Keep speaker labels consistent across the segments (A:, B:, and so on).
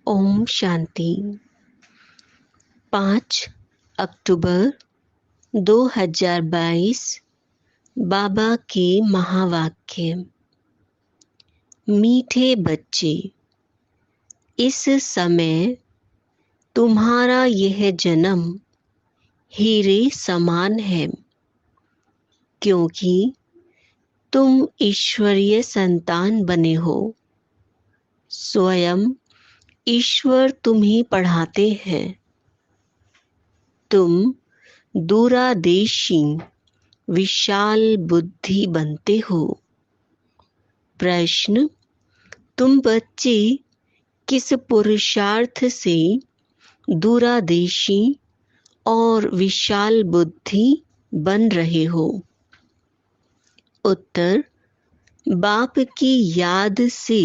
A: ओम शांति। 5 अक्टूबर 2022 बाबा के महावाक्य। मीठे बच्चे, इस समय तुम्हारा यह जन्म हीरे समान है, क्योंकि तुम ईश्वरीय संतान बने हो। स्वयं ईश्वर तुम्हें पढ़ाते हैं। तुम दूरादेशी विशाल बुद्धि बनते हो। प्रश्न: तुम बच्चे किस पुरुषार्थ से दूरादेशी और विशाल बुद्धि बन रहे हो? उत्तर: बाप की याद से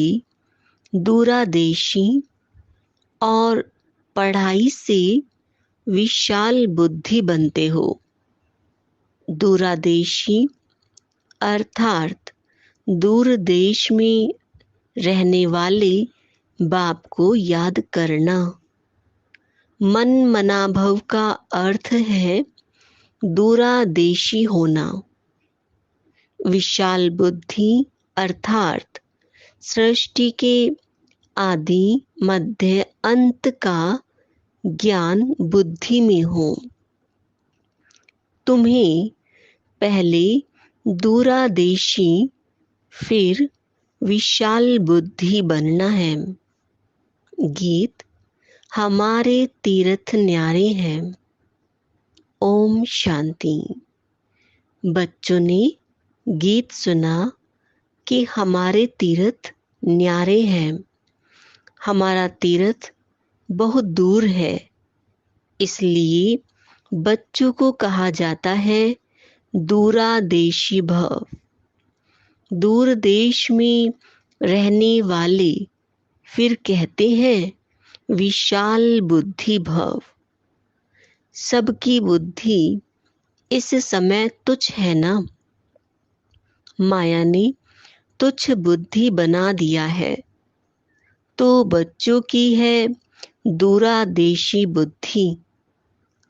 A: दूरादेशी और पढ़ाई से विशाल बुद्धि बनते हो। दूरादेशी अर्थात दूर देश में रहने वाले बाप को याद करना। मन मनाभव का अर्थ है दूरादेशी होना। विशाल बुद्धि अर्थात सृष्टि के आदि मध्य अंत का ज्ञान बुद्धि में हो। तुम्हें पहले दूरादेशी फिर विशाल बुद्धि बनना है। गीत: हमारे तीर्थ न्यारे हैं। ओम शांति। बच्चों ने गीत सुना कि हमारे तीर्थ न्यारे हैं। हमारा तीर्थ बहुत दूर है, इसलिए बच्चों को कहा जाता है दूरादेशी भव। दूर देश में रहने वाले फिर कहते हैं विशाल बुद्धि भव। सबकी बुद्धि इस समय तुच्छ है ना। माया ने तुच्छ बुद्धि बना दिया है, तो बच्चों की है दूरादेशी बुद्धि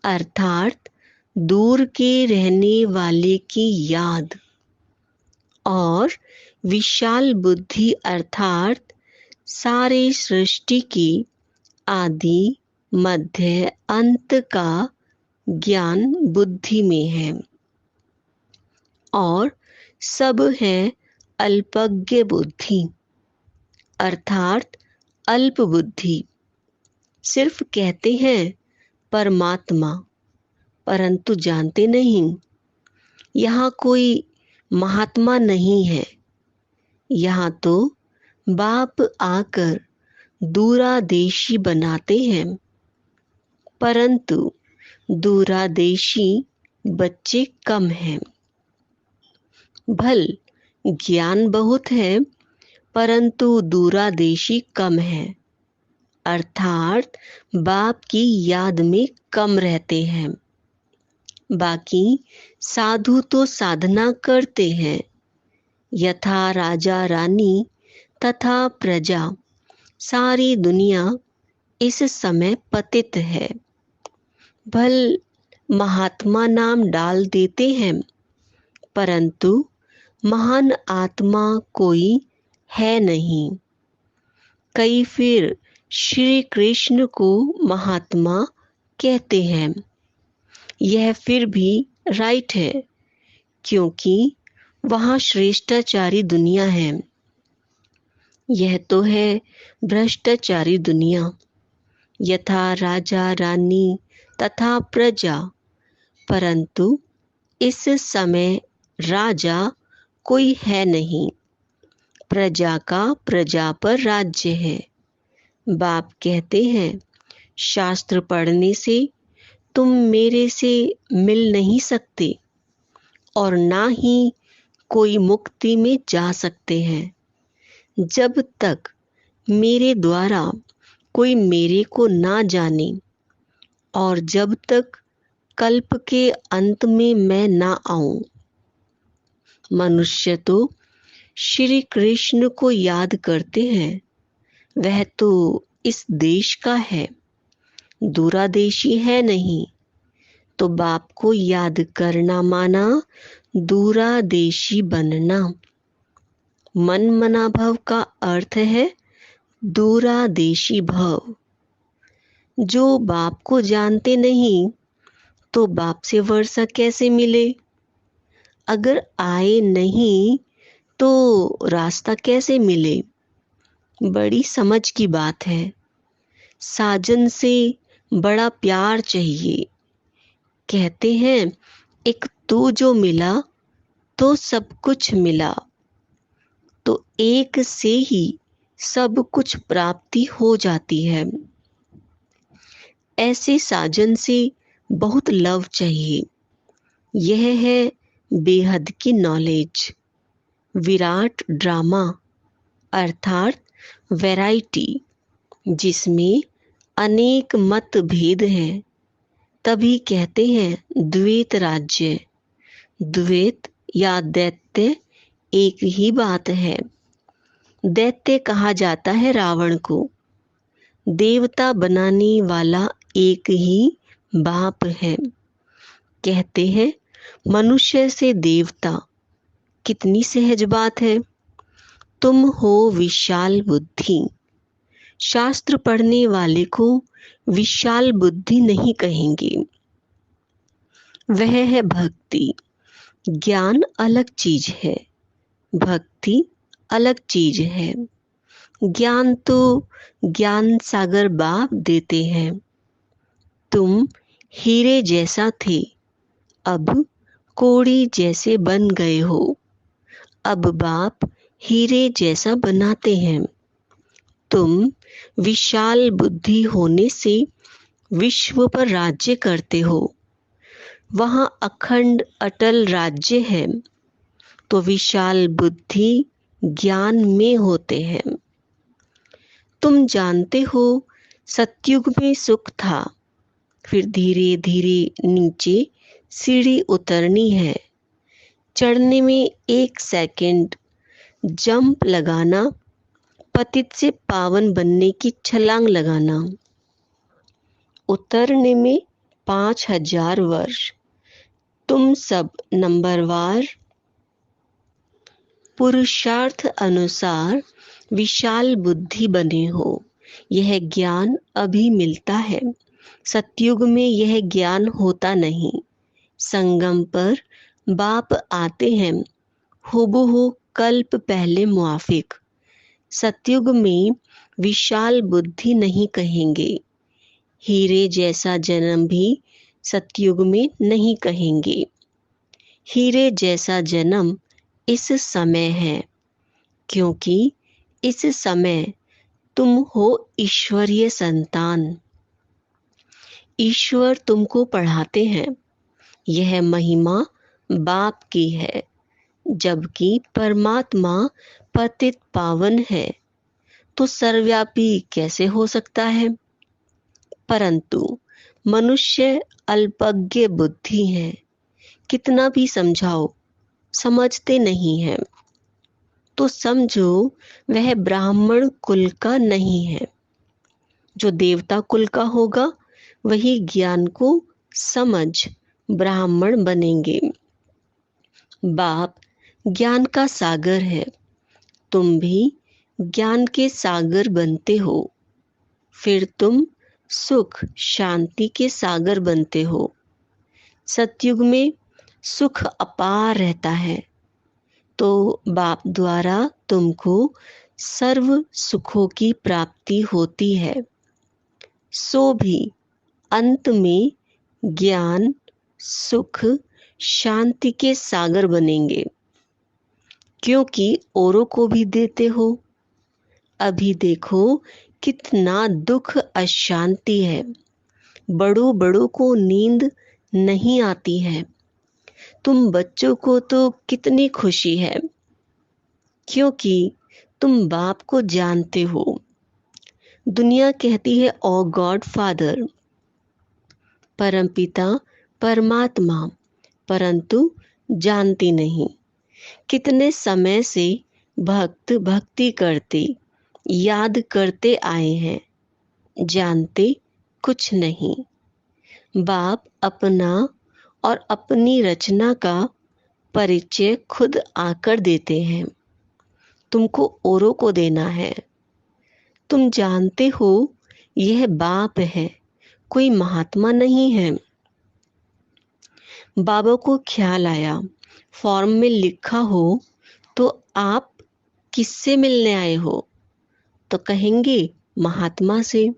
A: अर्थात दूर के रहने वाले की याद, और विशाल बुद्धि अर्थात सारे सृष्टि की आदि मध्य अंत का ज्ञान बुद्धि में है। और सब है अल्पज्ञ बुद्धि अर्थात अल्प बुद्धि। सिर्फ कहते हैं परमात्मा, परंतु जानते नहीं यहाँ कोई महात्मा नहीं है। यहाँ तो बाप आकर दूरादेशी बनाते हैं, परंतु दूरादेशी बच्चे कम हैं। भल ज्ञान बहुत है, परंतु दूरादेशी कम है अर्थात बाप की याद में कम रहते हैं। बाकी साधु तो साधना करते हैं, यथा राजा रानी तथा प्रजा। सारी दुनिया इस समय पतित है। भल महात्मा नाम डाल देते हैं, परंतु महान आत्मा कोई है नहीं। कई फिर श्री कृष्ण को महात्मा कहते हैं। यह फिर भी राइट है, क्योंकि वहाँ श्रेष्ठाचारी दुनिया है। यह तो है भ्रष्टाचारी दुनिया, यथा राजा रानी तथा प्रजा। परंतु इस समय राजा कोई है नहीं, प्रजा का प्रजा पर राज्य है। बाप कहते हैं शास्त्र पढ़ने से तुम मेरे से मिल नहीं सकते और ना ही कोई मुक्ति में जा सकते हैं, जब तक मेरे द्वारा कोई मेरे को ना जाने और जब तक कल्प के अंत में मैं ना आऊं। मनुष्य तो श्री कृष्ण को याद करते हैं, वह तो इस देश का है, दूरादेशी है नहीं। तो बाप को याद करना माना दूरादेशी बनना। मन मना भव का अर्थ है दूरादेशी भव। जो बाप को जानते नहीं तो बाप से वर्षा कैसे मिले? अगर आए नहीं तो रास्ता कैसे मिले? बड़ी समझ की बात है। साजन से बड़ा प्यार चाहिए। कहते हैं एक तू जो मिला तो सब कुछ मिला। तो एक से ही सब कुछ प्राप्ति हो जाती है। ऐसे साजन से बहुत लव चाहिए। यह है बेहद की नॉलेज। विराट ड्रामा अर्थात वैरायटी, जिसमें अनेक मतभेद हैं, तभी कहते हैं द्वैत राज्य। द्वैत या दैत्य एक ही बात है। दैत्य कहा जाता है रावण को। देवता बनाने वाला एक ही बाप है। कहते हैं मनुष्य से देवता, कितनी सहज बात है। तुम हो विशाल बुद्धि। शास्त्र पढ़ने वाले को विशाल बुद्धि नहीं कहेंगे। वह है भक्ति। ज्ञान अलग चीज है, भक्ति अलग चीज है। ज्ञान तो ज्ञान सागर बाप देते हैं। तुम हीरे जैसा थे, अब कोड़ी जैसे बन गए हो। अब बाप हीरे जैसा बनाते हैं। तुम विशाल बुद्धि होने से विश्व पर राज्य करते हो। वहां अखंड अटल राज्य है। तो विशाल बुद्धि ज्ञान में होते हैं। तुम जानते हो सतयुग में सुख था, फिर धीरे धीरे नीचे सीढ़ी उतरनी है। चढ़ने में 1 सेकंड जंप लगाना, पतित से पावन बनने की छलांग लगाना। उतरने में 5000 वर्ष। तुम सब नंबरवार पुरुषार्थ अनुसार विशाल बुद्धि बने हो। यह ज्ञान अभी मिलता है। सतयुग में यह ज्ञान होता नहीं। संगम पर बाप आते हैं हूबहू कल्प पहले मुआफिक। सतयुग में विशाल बुद्धि नहीं कहेंगे। हीरे जैसा जन्म भी सतयुग में नहीं कहेंगे। हीरे जैसा जन्म इस समय है, क्योंकि इस समय तुम हो ईश्वरीय संतान। ईश्वर तुमको पढ़ाते हैं। यह महिमा बाप की है, जबकि परमात्मा पतित पावन है, तो सर्वव्यापी कैसे हो सकता है? परंतु मनुष्य अल्पज्ञ बुद्धि है। कितना भी समझाओ समझते नहीं है। तो समझो वह ब्राह्मण कुल का नहीं है। जो देवता कुल का होगा वही ज्ञान को समझ ब्राह्मण बनेंगे। बाप ज्ञान का सागर है। तुम भी ज्ञान के सागर बनते हो। फिर तुम सुख शांति के सागर बनते हो। सतयुग में सुख अपार रहता है, तो बाप द्वारा तुमको सर्व सुखों की प्राप्ति होती है। सो भी अंत में ज्ञान सुख शांति के सागर बनेंगे, क्योंकि औरों को भी देते हो। अभी देखो कितना दुख अशांति है। बड़ों बड़ों को नींद नहीं आती है। तुम बच्चों को तो कितनी खुशी है, क्योंकि तुम बाप को जानते हो। दुनिया कहती है ओ गॉड फादर, परमपिता परमात्मा, परंतु जानती नहीं। कितने समय से भक्त भक्ति करते याद करते आए हैं, जानते कुछ नहीं। बाप अपना और अपनी रचना का परिचय खुद आकर देते हैं। तुमको औरों को देना है। तुम जानते हो यह बाप है, कोई महात्मा नहीं है। बाबा को ख्याल आया फॉर्म में लिखा हो तो आप किससे मिलने आए हो, तो कहेंगे महात्मा से।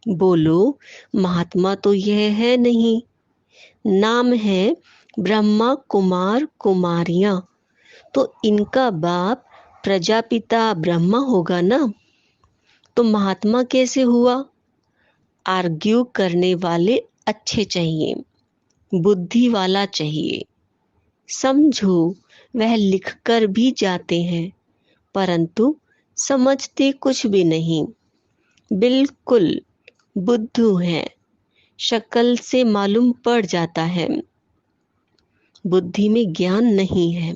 A: बोलो महात्मा तो यह है नहीं, नाम है ब्रह्मा कुमार कुमारियां, तो इनका बाप प्रजापिता ब्रह्मा होगा ना, तो महात्मा कैसे हुआ। आर्ग्यू करने वाले अच्छे चाहिए, बुद्धि वाला चाहिए। समझो वह लिखकर भी जाते हैं परंतु समझते कुछ भी नहीं, बिल्कुल बुद्धू हैं, शक्ल से मालूम पड़ जाता है, बुद्धि में ज्ञान नहीं है।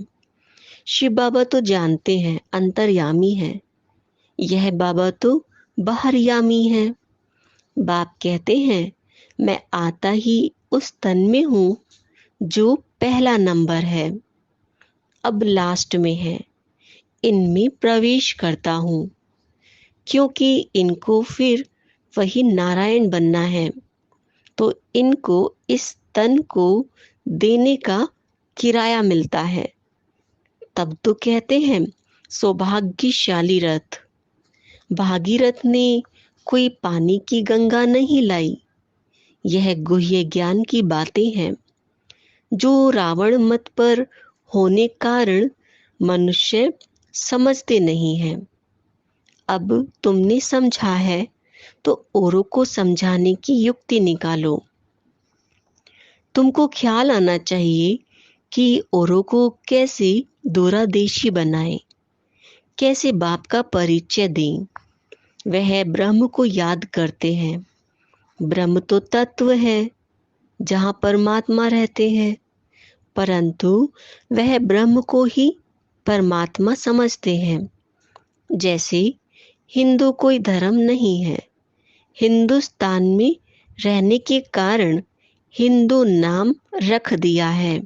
A: शिव बाबा तो जानते हैं अंतर्यामी है, यह बाबा तो बाहरयामी है। बाप कहते हैं मैं आता ही उस तन में हूं जो पहला नंबर है, अब लास्ट में है, इनमें प्रवेश करता हूं, क्योंकि इनको फिर वही नारायण बनना है, तो इनको इस तन को देने का किराया मिलता है। तब तो कहते हैं सौभाग्यशाली रथ। भागीरथ ने कोई पानी की गंगा नहीं लाई, यह गुह्य ज्ञान की बातें हैं जो रावण मत पर होने कारण मनुष्य समझते नहीं हैं। अब तुमने समझा है तो औरों को समझाने की युक्ति निकालो। तुमको ख्याल आना चाहिए कि औरों को कैसे दूरादेशी बनाए, कैसे बाप का परिचय दें। वह ब्रह्म को याद करते हैं। ब्रह्म तो तत्व है जहां परमात्मा रहते हैं, परंतु वह ब्रह्म को ही परमात्मा समझते हैं। जैसे हिंदू कोई धर्म नहीं है, हिंदुस्तान में रहने के कारण हिंदू नाम रख दिया है।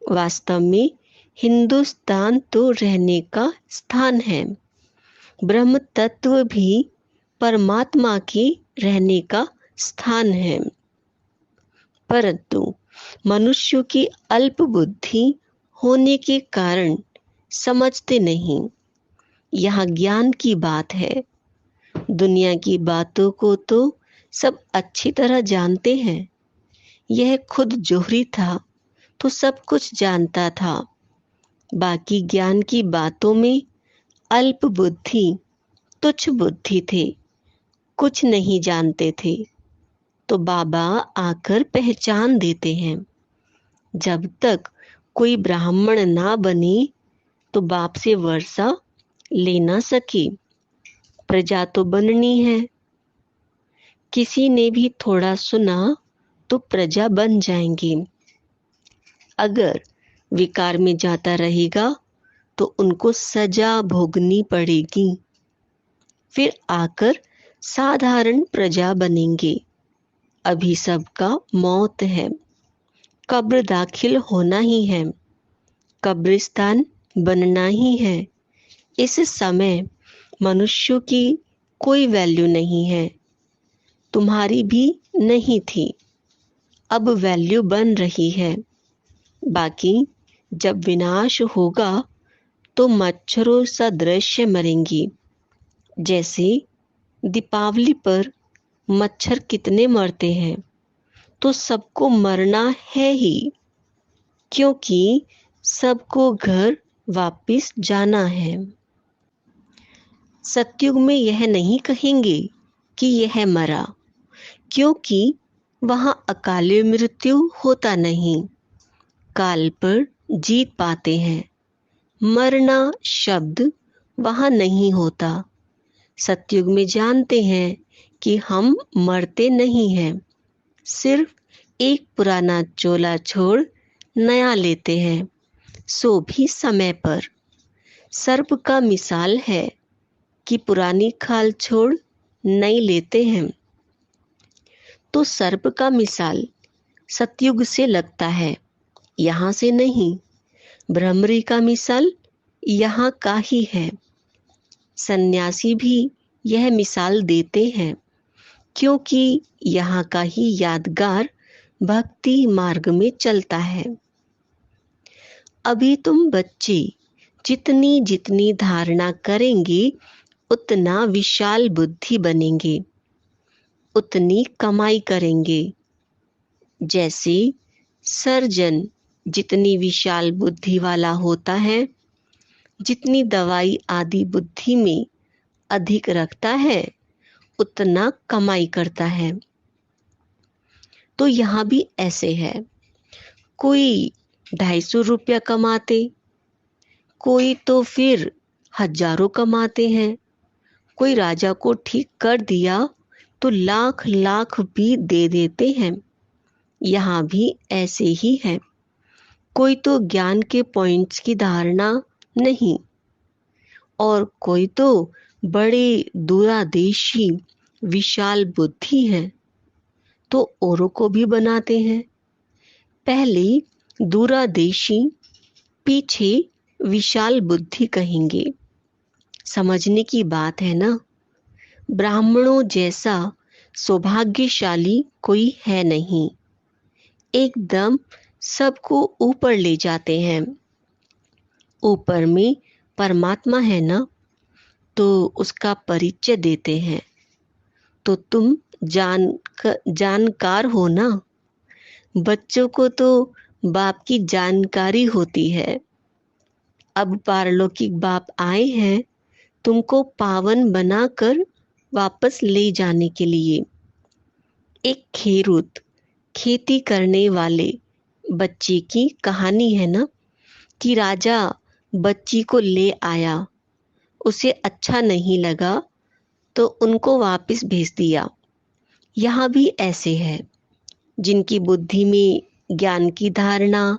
A: वास्तव में हिंदुस्तान तो रहने का स्थान है। ब्रह्म तत्व भी परमात्मा के रहने का स्थान है, परंतु मनुष्यों की अल्प बुद्धि होने के कारण समझते नहीं। यहाँ ज्ञान की बात है। दुनिया की बातों को तो सब अच्छी तरह जानते हैं। यह खुद जोहरी था तो सब कुछ जानता था, बाकी ज्ञान की बातों में अल्प बुद्धि तुच्छ बुद्धि थे, कुछ नहीं जानते थे। तो बाबा आकर पहचान देते हैं। जब तक कोई ब्राह्मण ना बने तो बाप से वर्षा ले ना सके, प्रजा तो बननी है। किसी ने भी थोड़ा सुना तो प्रजा बन जाएंगी। अगर विकार में जाता रहेगा तो उनको सजा भोगनी पड़ेगी, फिर आकर साधारण प्रजा बनेंगे। अभी सबका मौत है, कब्र दाखिल होना ही है, कब्रिस्तान बनना ही है। इस समय मनुष्यों की कोई वैल्यू नहीं है, तुम्हारी भी नहीं थी, अब वैल्यू बन रही है। बाकी जब विनाश होगा तो मच्छरों सा दृश्य मरेंगी। जैसे दीपावली पर मच्छर कितने मरते हैं, तो सबको मरना है ही, क्योंकि सबको घर वापस जाना है। सतयुग में यह नहीं कहेंगे कि यह मरा, क्योंकि वहां अकाली मृत्यु होता नहीं, काल पर जीत पाते हैं। मरना शब्द वहां नहीं होता। सतयुग में जानते हैं कि हम मरते नहीं हैं, सिर्फ एक पुराना चोला छोड़ नया लेते हैं, सो भी समय पर। सर्प का मिसाल है कि पुरानी खाल छोड़ नहीं लेते हैं तो सर्प का मिसाल सतयुग से लगता है, यहाँ से नहीं। भ्रमरी का मिसाल यहाँ का ही है। सन्यासी भी यह मिसाल देते हैं, क्योंकि यहाँ का ही यादगार भक्ति मार्ग में चलता है। अभी तुम बच्चे जितनी जितनी धारणा करेंगे उतना विशाल बुद्धि बनेंगे, उतनी कमाई करेंगे। जैसे सर्जन जितनी विशाल बुद्धि वाला होता है, जितनी दवाई आदि बुद्धि में अधिक रखता है, उतना कमाई करता है। तो यहाँ भी ऐसे है, कोई 250 रुपया कमाते, कोई तो फिर हजारों कमाते हैं। कोई राजा को ठीक कर दिया तो लाख लाख भी दे देते हैं। यहाँ भी ऐसे ही है। कोई तो ज्ञान के पॉइंट्स की धारणा नहीं, और कोई तो बड़े दूरादेशी विशाल बुद्धि है, तो औरों को भी बनाते हैं। पहले दूरादेशी, पीछे विशाल बुद्धि कहेंगे। समझने की बात है ना। ब्राह्मणों जैसा सौभाग्यशाली कोई है नहीं, एकदम सबको ऊपर ले जाते हैं। ऊपर में परमात्मा है ना, तो उसका परिचय देते हैं। तो तुम जानकार हो ना। बच्चों को तो बाप की जानकारी होती है। अब पारलौकिक बाप आए हैं तुमको पावन बनाकर वापस ले जाने के लिए। एक खेरूत, खेती करने वाले बच्चे की कहानी है ना, कि राजा बच्ची को ले आया, उसे अच्छा नहीं लगा तो उनको वापस भेज दिया। यहाँ भी ऐसे है, जिनकी बुद्धि में ज्ञान की धारणा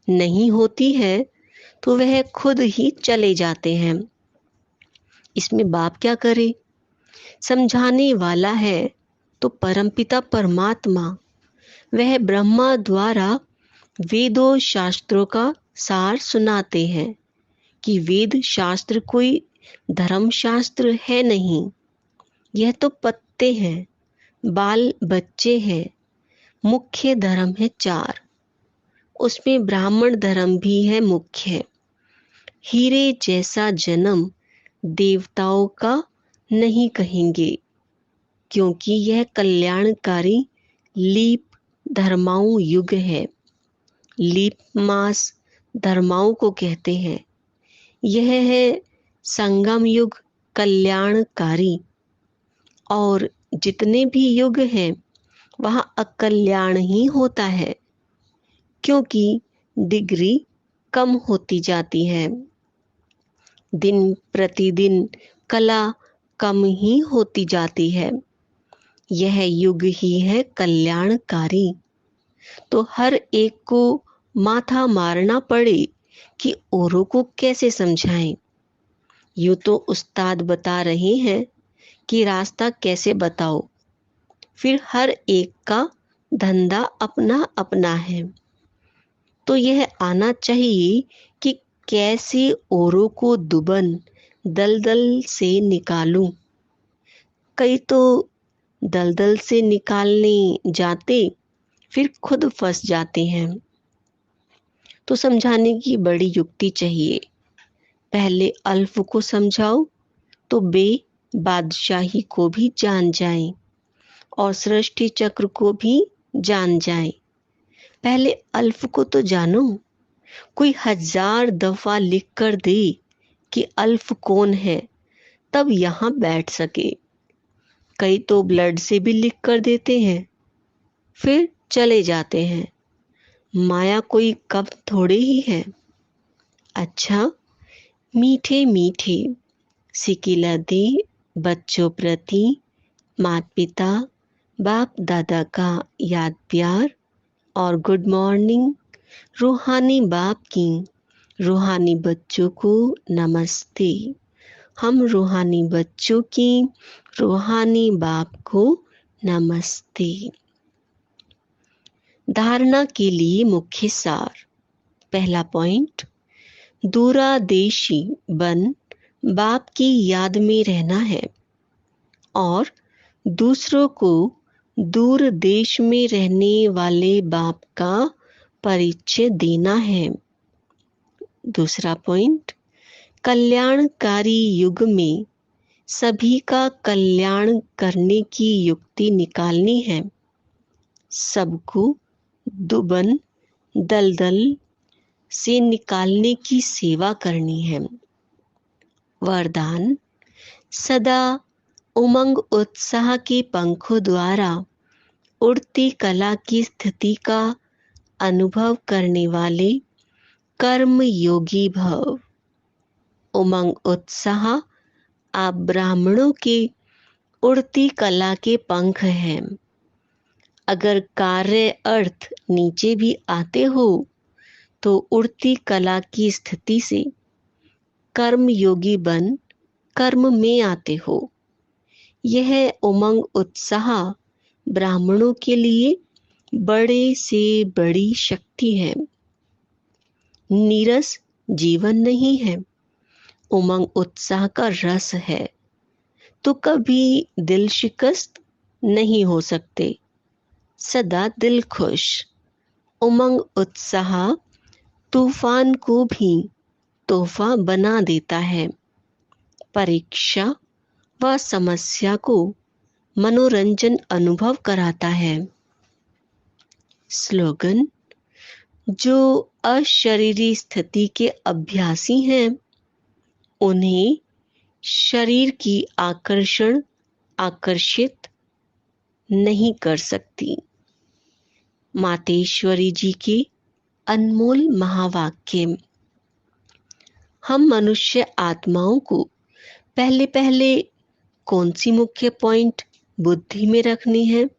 A: नहीं होती है तो वह खुद ही चले जाते हैं। इसमें बाप क्या करे? समझाने वाला है तो परमपिता परमात्मा, वह ब्रह्मा द्वारा वेदों शास्त्रों का सार सुनाते हैं कि वेद शास्त्र कोई धर्म शास्त्र है नहीं, यह तो पत्ते हैं, बाल बच्चे हैं। मुख्य धर्म है 4, उसमें ब्राह्मण धर्म भी है मुख्य। हीरे जैसा जन्म देवताओं का नहीं कहेंगे, क्योंकि यह कल्याणकारी लीप धर्माऊ युग है। लीप मास धर्माओं को कहते हैं। यह है संगम युग कल्याणकारी। और जितने भी युग हैं वहाँ अकल्याण ही होता है, क्योंकि डिग्री कम होती जाती है। दिन प्रतिदिन कला कम ही होती जाती है। यह युग ही है कल्याणकारी। तो हर एक को माथा मारना पड़े कि औरों को कैसे समझाएं। यूं तो उस्ताद बता रहे हैं कि रास्ता कैसे बताओ, फिर हर एक का धंधा अपना अपना है। तो यह आना चाहिए कि कैसे औरों को दुबन दलदल से निकालूं। कई तो दलदल से निकालने जाते फिर खुद फंस जाते हैं। तो समझाने की बड़ी युक्ति चाहिए। पहले अल्फ को समझाओ तो बे बादशाही को भी जान जाए और सृष्टि चक्र को भी जान जाए। पहले अल्फ को तो जानो। कोई 1000 दफा लिख कर दे कि अल्फ कौन है, तब यहाँ बैठ सके। कई तो ब्लड से भी लिख कर देते हैं, फिर चले जाते हैं। माया कोई कब थोड़े ही है। अच्छा, मीठे मीठे सिकिला दे बच्चों प्रति माता पिता बाप दादा का याद प्यार और गुड मॉर्निंग। रूहानी बाप की रूहानी बच्चों को नमस्ते। हम रूहानी बच्चों की रूहानी बाप को नमस्ते। धारणा के लिए मुख्य सार। पहला पॉइंट, दूरादेशी बन बाप की याद में रहना है और दूसरों को दूर देश में रहने वाले बाप का परिचय देना है। दूसरा पॉइंट, कल्याणकारी युग में सभी का कल्याण करने की युक्ति निकालनी है। सबको दुबन दलदल से निकालने की सेवा करनी है। वरदान, सदा उमंग उत्साह के पंखों द्वारा उड़ती कला की स्थिति का अनुभव करने वाले कर्म योगी भव। उमंग उत्साह आप ब्राह्मणों के उड़ती कला के पंख हैं। अगर कार्य अर्थ नीचे भी आते हो तो उड़ती कला की स्थिति से कर्म योगी बन कर्म में आते हो। यह उमंग उत्साह ब्राह्मणों के लिए बड़े से बड़ी शक्ति है। नीरस जीवन नहीं है, उमंग उत्साह का रस है, तो कभी दिल शिकस्त नहीं हो सकते। सदा दिल खुश। उमंग उत्साह तूफान को भी तोहफा बना देता है। परीक्षा व समस्या को मनोरंजन अनुभव कराता है। स्लोगन, जो अशरीरी स्थिति के अभ्यासी हैं उन्हें शरीर की आकर्षित नहीं कर सकती। मातेश्वरी जी के अनमोल महावाक्य। हम मनुष्य आत्माओं को पहले पहले कौन सी मुख्य पॉइंट बुद्धि में रखनी है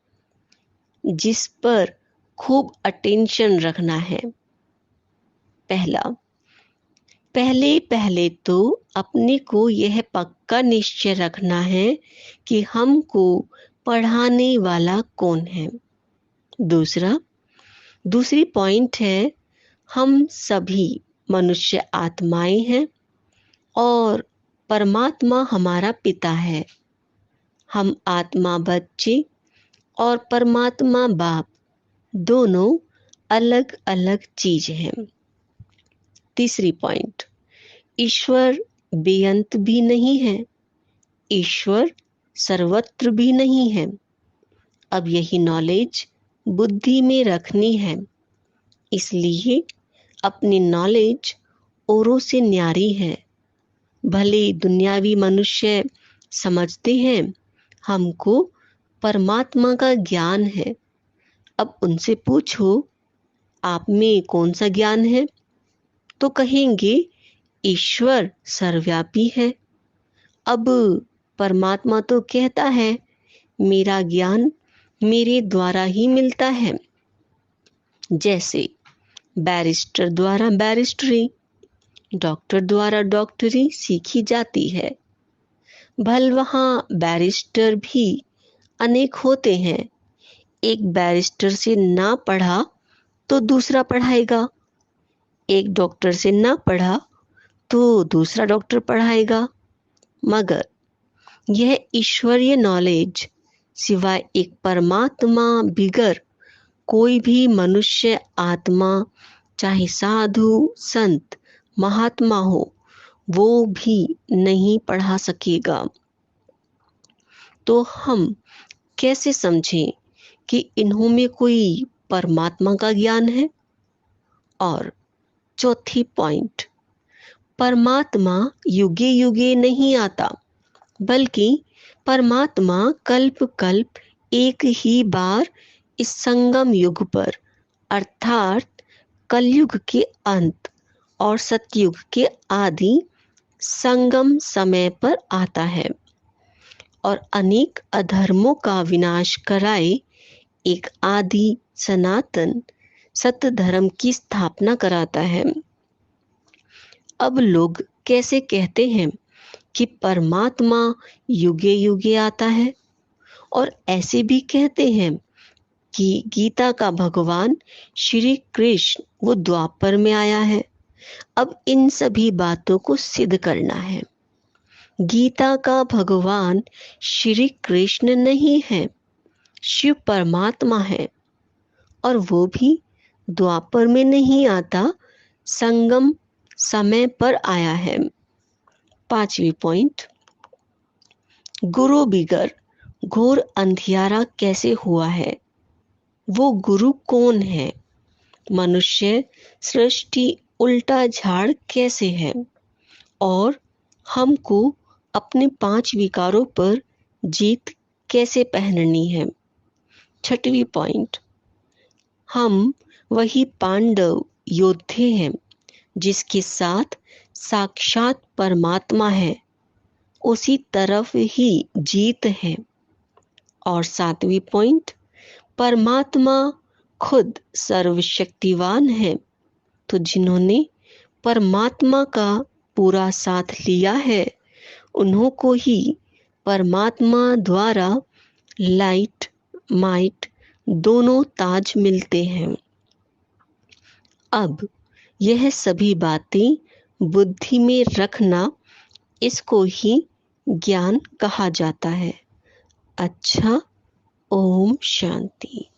A: जिस पर खूब अटेंशन रखना है? पहले तो अपने को यह पक्का निश्चय रखना है कि हमको पढ़ाने वाला कौन है। दूसरी पॉइंट है, हम सभी मनुष्य आत्माएं हैं और परमात्मा हमारा पिता है। हम आत्मा बच्चे और परमात्मा बाप दोनों अलग अलग चीज हैं। तीसरी पॉइंट, ईश्वर बेअंत भी नहीं है, ईश्वर सर्वत्र भी नहीं है। अब यही नॉलेज बुद्धि में रखनी है, इसलिए अपनी नॉलेज औरों से न्यारी है। भले दुनियावी मनुष्य समझते हैं हमको परमात्मा का ज्ञान है। अब उनसे पूछो आप में कौन सा ज्ञान है, तो कहेंगे ईश्वर सर्वव्यापी है। अब परमात्मा तो कहता है मेरा ज्ञान मेरे द्वारा ही मिलता है। जैसे बैरिस्टर द्वारा बैरिस्टरी, डॉक्टर द्वारा डॉक्टरी सीखी जाती है। भल वहाँ बैरिस्टर भी अनेक होते हैं। एक बैरिस्टर से ना पढ़ा तो दूसरा पढ़ाएगा, एक डॉक्टर से ना पढ़ा तो दूसरा डॉक्टर पढ़ाएगा। मगर यह ईश्वरीय नॉलेज सिवाय एक परमात्मा बिगर कोई भी मनुष्य आत्मा, चाहे साधु संत महात्मा हो, वो भी नहीं पढ़ा सकेगा। तो हम कैसे समझें कि इन्हों में कोई परमात्मा का ज्ञान है? और चौथी पॉइंट, परमात्मा युगे युगे नहीं आता, बल्कि परमात्मा कल्प कल्प एक ही बार इस संगम युग पर अर्थात कलयुग के अंत और सतयुग के आदि संगम समय पर आता है और अनेक अधर्मों का विनाश कराए एक आदि सनातन सत्य धर्म की स्थापना कराता है। अब लोग कैसे कहते हैं कि परमात्मा युगे युगे आता है, और ऐसे भी कहते हैं कि गीता का भगवान श्री कृष्ण वो द्वापर में आया है। अब इन सभी बातों को सिद्ध करना है। गीता का भगवान श्री कृष्ण नहीं है, शिव परमात्मा है, और वो भी द्वापर में नहीं आता, संगम समय पर आया है। 5वीं पॉइंट, गुरु बिगर घोर अंधियारा कैसे हुआ है? वो गुरु कौन है? मनुष्य सृष्टि उल्टा झाड़ कैसे है? और हमको अपने 5 विकारों पर जीत कैसे पहननी है? 6वीं पॉइंट, हम वही पांडव योद्धे हैं जिसके साथ साक्षात परमात्मा है, उसी तरफ ही जीत है। और 7वीं पॉइंट, परमात्मा खुद सर्वशक्तिवान है, तो जिन्होंने परमात्मा का पूरा साथ लिया है उन्हों को ही परमात्मा द्वारा लाइट माइट दोनों ताज मिलते हैं। अब यह सभी बातें बुद्धि में रखना, इसको ही ज्ञान कहा जाता है। अच्छा, ओम शांति।